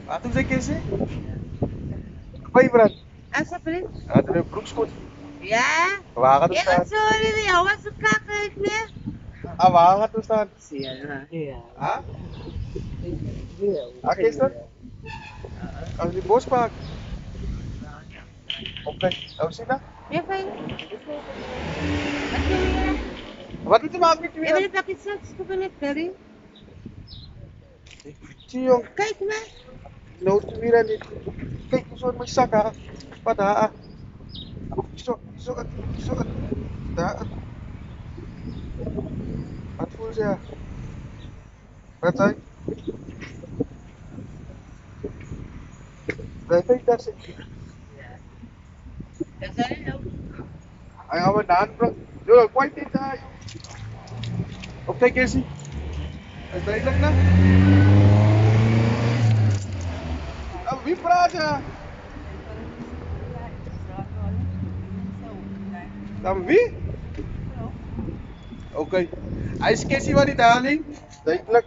Ato sa Casey? Kapay, Brad. Asa pa rin? Ato na yung Brooks Coach. Yeah. Baka ka to Ya, saan? sorry rin. Awas sa kakait niya. Baka ka to saan? Siya na. Ha? Casey? Ang boss pa. Okay. Sila? Ya, pa yun. At yun yan. Ba't ito mapit Ya, balik pakit sa kukulit ka rin. Siyong Kahit na. nautuwiran dito. Kay kusuan mo isa ka. Pada. Iso. Daan. At full siya. Patay. Dahil kasi. Kasi rin. Ay, awan daan bro. Yo, quite din tayo. Okay, Casey. Ay, dahil lang na. Vibra siya. Tambi? Okay. Ay, si Casey ba ni darling? Dahil lang.